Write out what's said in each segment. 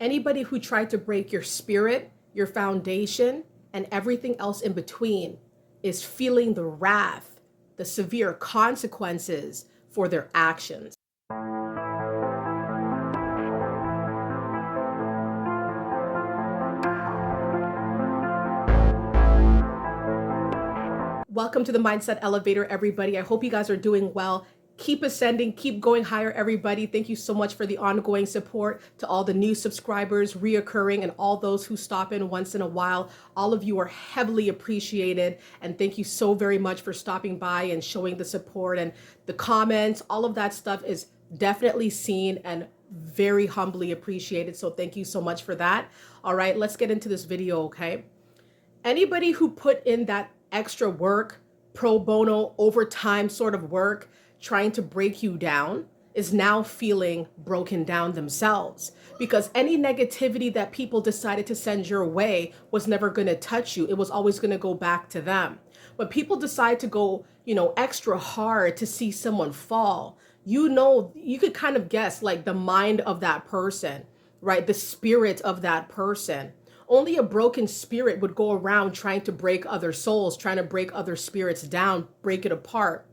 Anybody who tried to break your spirit, your foundation, and everything else in between is feeling the wrath, the severe consequences for their actions. Welcome to the Mindset Elevator, everybody. I hope you guys are doing well. Keep ascending, keep going higher, everybody. Thank you so much for the ongoing support, to all the new subscribers, reoccurring, and all those who stop in once in a while. All of you are heavily appreciated. And thank you so very much for stopping by and showing the support and the comments. All of that stuff is definitely seen and very humbly appreciated. So thank you so much for that. All right, let's get into this video, okay? Anybody who put in that extra work, pro bono, overtime sort of work, trying to break you down, is now feeling broken down themselves, because any negativity that people decided to send your way was never going to touch you. It was always going to go back to them. When people decide to go, extra hard to see someone fall, you could kind of guess like the mind of that person, right? The spirit of that person. Only a broken spirit would go around trying to break other souls, trying to break other spirits down, break it apart.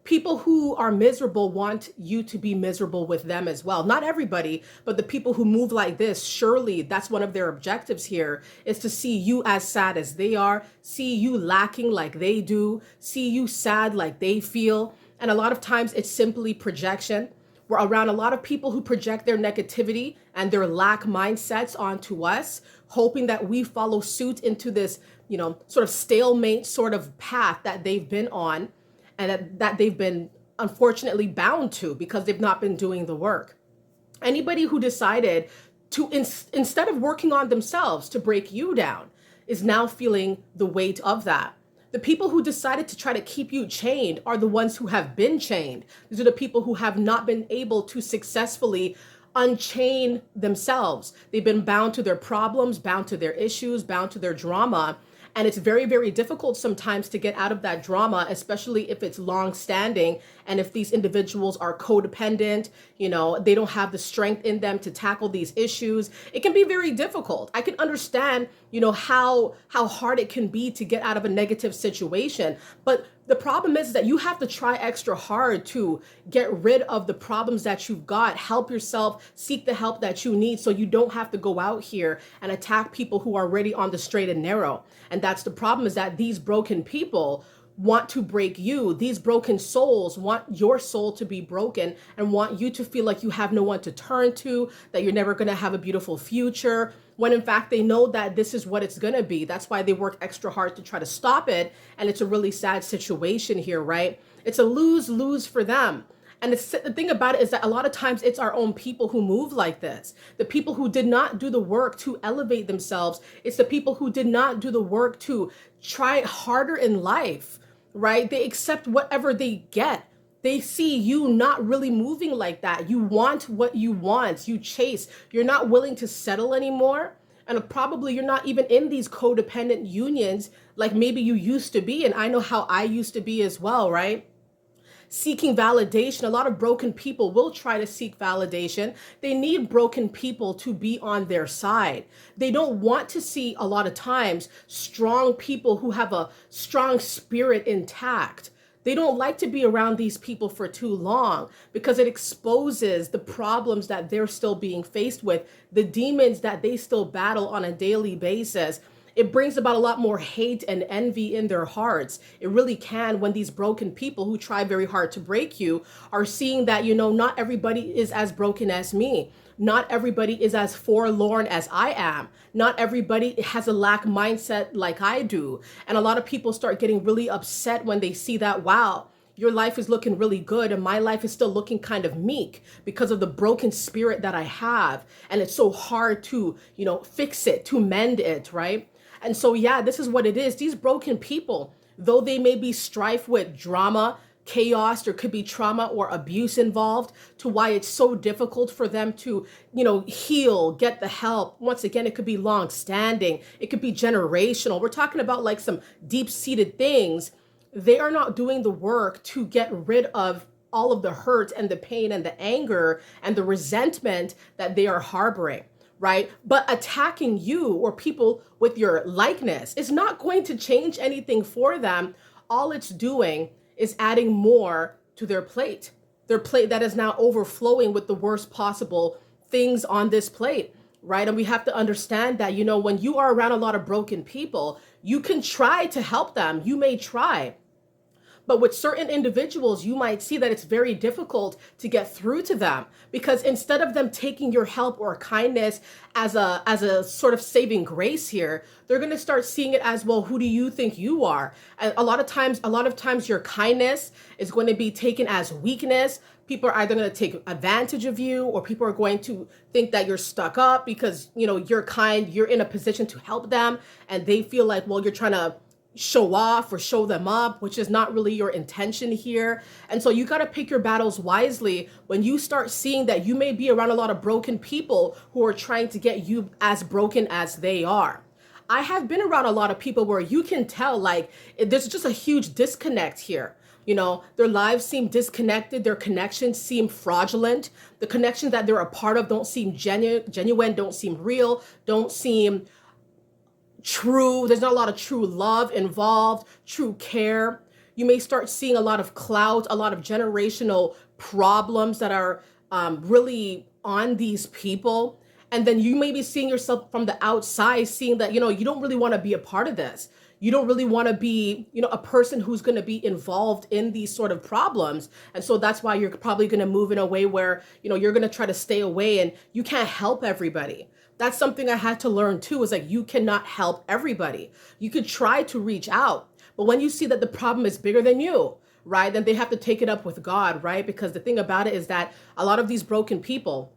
People who are miserable want you to be miserable with them as well. Not everybody, but the people who move like this, surely that's one of their objectives here, is to see you as sad as they are, see you lacking like they do, see you sad like they feel. And a lot of times it's simply projection. We're around a lot of people who project their negativity and their lack mindsets onto us, hoping that we follow suit into this, sort of stalemate sort of path that they've been on, and that they've been unfortunately bound to because they've not been doing the work. Anybody who decided to, instead of working on themselves to break you down, is now feeling the weight of that. The people who decided to try to keep you chained are the ones who have been chained. These are the people who have not been able to successfully unchain themselves. They've been bound to their problems, bound to their issues, bound to their drama. And it's very, very difficult sometimes to get out of that drama, especially if it's long standing. And if these individuals are codependent, they don't have the strength in them to tackle these issues. It can be very difficult. I can understand, how hard it can be to get out of a negative situation. But the problem is that you have to try extra hard to get rid of the problems that you've got, help yourself, seek the help that you need, so you don't have to go out here and attack people who are already on the straight and narrow. And that's the problem, is that these broken people want to break you. These broken souls want your soul to be broken and want you to feel like you have no one to turn to, that you're never going to have a beautiful future, when in fact they know that this is what it's going to be. That's why they work extra hard to try to stop it. And it's a really sad situation here, right? It's a lose-lose for them. And the thing about it is that a lot of times it's our own people who move like this. The people who did not do the work to elevate themselves. It's the people who did not do the work to try harder in life, right? They accept whatever they get. They see you not really moving like that. You want what you want. You chase. You're not willing to settle anymore. And probably you're not even in these codependent unions like maybe you used to be. And I know how I used to be as well, right? Seeking validation. A lot of broken people will try to seek validation. They need broken people to be on their side. They don't want to see, a lot of times, strong people who have a strong spirit intact. They don't like to be around these people for too long because it exposes the problems that they're still being faced with, the demons that they still battle on a daily basis. It brings about a lot more hate and envy in their hearts. It really can, when these broken people who try very hard to break you are seeing that, not everybody is as broken as me. Not everybody is as forlorn as I am. Not everybody has a lack mindset like I do. And a lot of people start getting really upset when they see that, wow, your life is looking really good and my life is still looking kind of meek because of the broken spirit that I have. And it's so hard to, fix it, to mend it, right? And so, yeah, this is what it is. These broken people, though they may be strife with drama, chaos, there could be trauma or abuse involved, to why it's so difficult for them to, heal, get the help. Once again, it could be long standing. It could be generational. We're talking about like some deep seated things. They are not doing the work to get rid of all of the hurt and the pain and the anger and the resentment that they are harboring. right? But attacking you or people with your likeness is not going to change anything for them. All it's doing is adding more to their plate that is now overflowing with the worst possible things on this plate, right? And we have to understand that, when you are around a lot of broken people, you can try to help them. You may try, but with certain individuals, you might see that it's very difficult to get through to them, because instead of them taking your help or kindness as a sort of saving grace here, they're going to start seeing it as, well, who do you think you are? And a lot of times your kindness is going to be taken as weakness. People are either going to take advantage of you, or people are going to think that you're stuck up because, you're kind, you're in a position to help them, and they feel like, well, you're trying to show off or show them up, which is not really your intention here. And so you got to pick your battles wisely when you start seeing that you may be around a lot of broken people who are trying to get you as broken as they are. I have been around a lot of people where you can tell, like, there's just a huge disconnect here. Their lives seem disconnected. Their connections seem fraudulent. The connections that they're a part of don't seem genuine, don't seem real, don't seem true. There's not a lot of true love involved, true care. You may start seeing a lot of clout, a lot of generational problems that are really on these people. And then you may be seeing yourself from the outside, seeing that, you don't really want to be a part of this. You don't really want to be, a person who's going to be involved in these sort of problems. And so that's why you're probably going to move in a way where, you're going to try to stay away, and you can't help everybody. That's something I had to learn too, is like, you cannot help everybody. You could try to reach out, but when you see that the problem is bigger than you, right, then they have to take it up with God, right? Because the thing about it is that a lot of these broken people,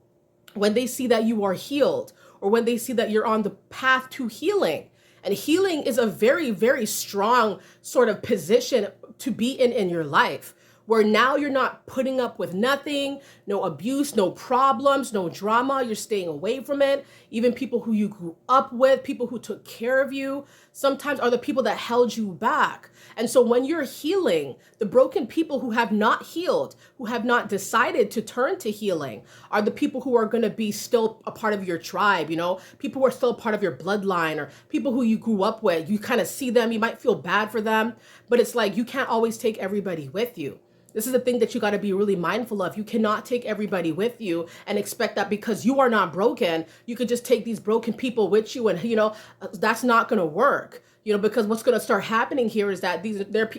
when they see that you are healed, or when they see that you're on the path to healing, and healing is a very, very strong sort of position to be in your life, where now you're not putting up with nothing, no abuse, no problems, no drama. You're staying away from it. Even people who you grew up with, people who took care of you, sometimes are the people that held you back. And so when you're healing, the broken people who have not healed, who have not decided to turn to healing, are the people who are going to be still a part of your tribe, people who are still a part of your bloodline, or people who you grew up with. You kind of see them, you might feel bad for them, but it's like, you can't always take everybody with you. This is the thing that you got to be really mindful of. You cannot take everybody with you and expect that because you are not broken, you could just take these broken people with you. And, that's not going to work, because what's going to start happening here is that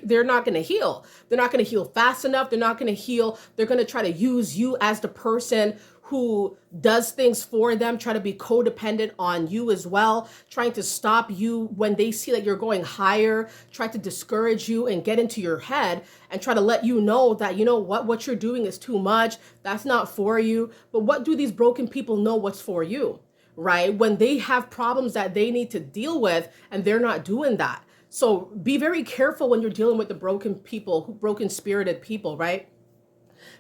they're not going to heal. They're not going to heal fast enough. They're not going to heal. They're going to try to use you as the person who does things for them, try to be codependent on you as well, trying to stop you when they see that you're going higher, try to discourage you and get into your head and try to let you know that, what you're doing is too much. That's not for you. But what do these broken people know what's for you, right? When they have problems that they need to deal with and they're not doing that. So be very careful when you're dealing with the broken people, broken spirited people, right?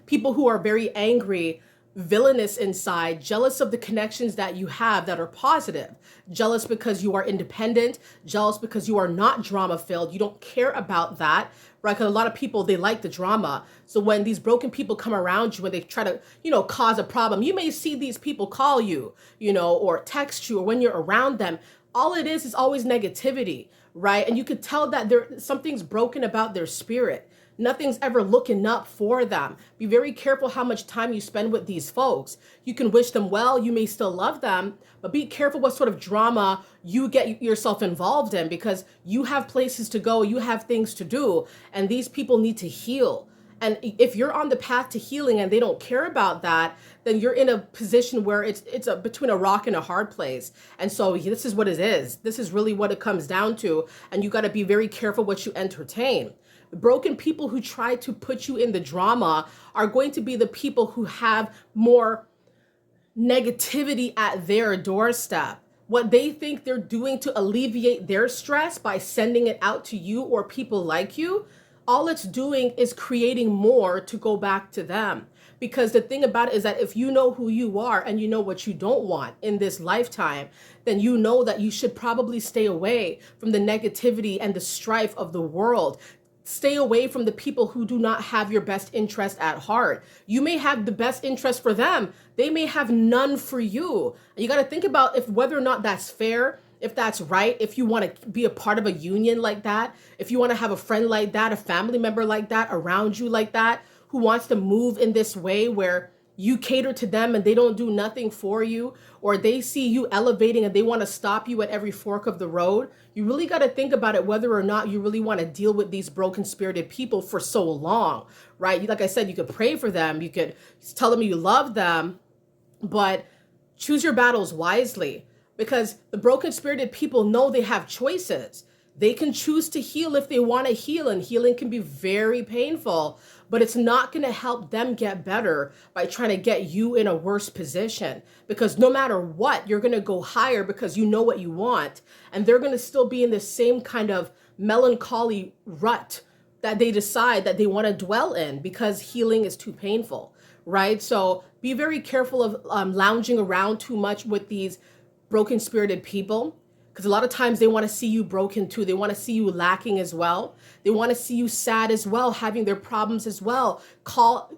People who are very angry, villainous inside, jealous of the connections that you have that are positive, jealous because you are independent, jealous because you are not drama filled. You don't care about that, right? Because a lot of people, they like the drama. So when these broken people come around you, when they try to, cause a problem, you may see these people call you, or text you, or when you're around them, all it is always negativity, right? And you could tell that something's broken about their spirit. Nothing's ever looking up for them. Be very careful how much time you spend with these folks. You can wish them well, you may still love them, but be careful what sort of drama you get yourself involved in, because you have places to go, you have things to do, and these people need to heal. And if you're on the path to healing and they don't care about that, then you're in a position where it's between a rock and a hard place. And so this is what it is. This is really what it comes down to. And you got to be very careful what you entertain. The broken people who try to put you in the drama are going to be the people who have more negativity at their doorstep. What they think they're doing to alleviate their stress by sending it out to you or people like you, all it's doing is creating more to go back to them. Because the thing about it is that if you know who you are and you know what you don't want in this lifetime, then you know that you should probably stay away from the negativity and the strife of the world. stay away from the people who do not have your best interest at heart. You may have the best interest for them. They may have none for you. And you got to think about if whether or not that's fair, if that's right, if you want to be a part of a union like that, if you want to have a friend like that, a family member like that around you like that, who wants to move in this way where you cater to them and they don't do nothing for you, or they see you elevating and they want to stop you at every fork of the road. You really got to think about it, whether or not you really want to deal with these broken spirited people for so long, right? Like I said, you could pray for them. You could tell them you love them, but choose your battles wisely, because the broken spirited people know they have choices. They can choose to heal if they want to heal, and healing can be very painful, but it's not going to help them get better by trying to get you in a worse position, because no matter what, you're going to go higher because you know what you want, and they're going to still be in the same kind of melancholy rut that they decide that they want to dwell in because healing is too painful, right? So be very careful of lounging around too much with these broken spirited people, because a lot of times they want to see you broken too. They want to see you lacking as well. They want to see you sad as well, having their problems as well.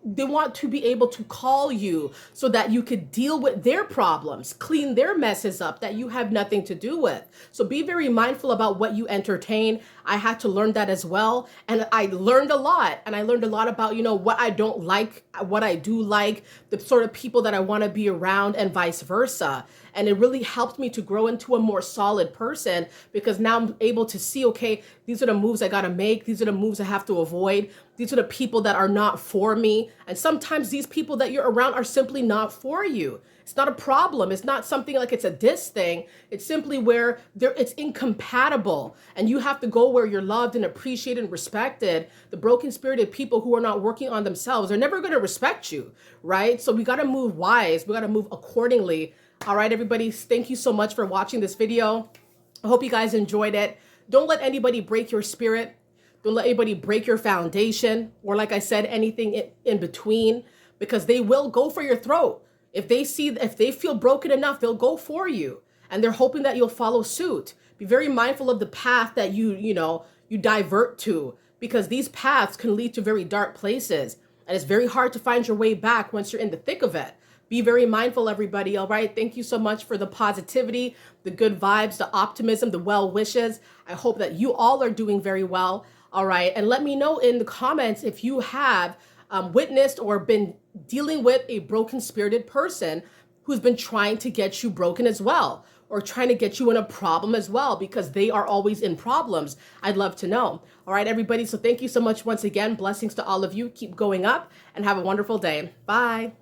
They want to be able to call you so that you could deal with their problems, clean their messes up that you have nothing to do with. So be very mindful about what you entertain. I had to learn that as well. And I learned a lot. And I learned a lot about, what I don't like, what I do like, the sort of people that I want to be around, and vice versa. And it really helped me to grow into a more solid person, because now I'm able to see, okay, these are the moves I got to make. These are the moves I have to avoid. These are the people that are not for me. And sometimes these people that you're around are simply not for you. It's not a problem. It's not something like it's a diss thing. It's simply where it's incompatible. And you have to go where you're loved and appreciated and respected. The broken spirited people who are not working on themselves, they're never going to respect you, right? So we got to move wise. We got to move accordingly. All right, everybody, thank you so much for watching this video. I hope you guys enjoyed it. Don't let anybody break your spirit. Don't let anybody break your foundation, or like I said, anything in between, because they will go for your throat. If they feel broken enough, they'll go for you, and they're hoping that you'll follow suit. Be very mindful of the path that you divert to, because these paths can lead to very dark places, and it's very hard to find your way back once you're in the thick of it. Be very mindful, everybody. All right. Thank you so much for the positivity, the good vibes, the optimism, the well wishes. I hope that you all are doing very well. All right. And let me know in the comments if you have witnessed or been dealing with a broken spirited person who's been trying to get you broken as well, or trying to get you in a problem as well, because they are always in problems. I'd love to know. All right, everybody. So thank you so much once again. Blessings to all of you. Keep going up and have a wonderful day. Bye.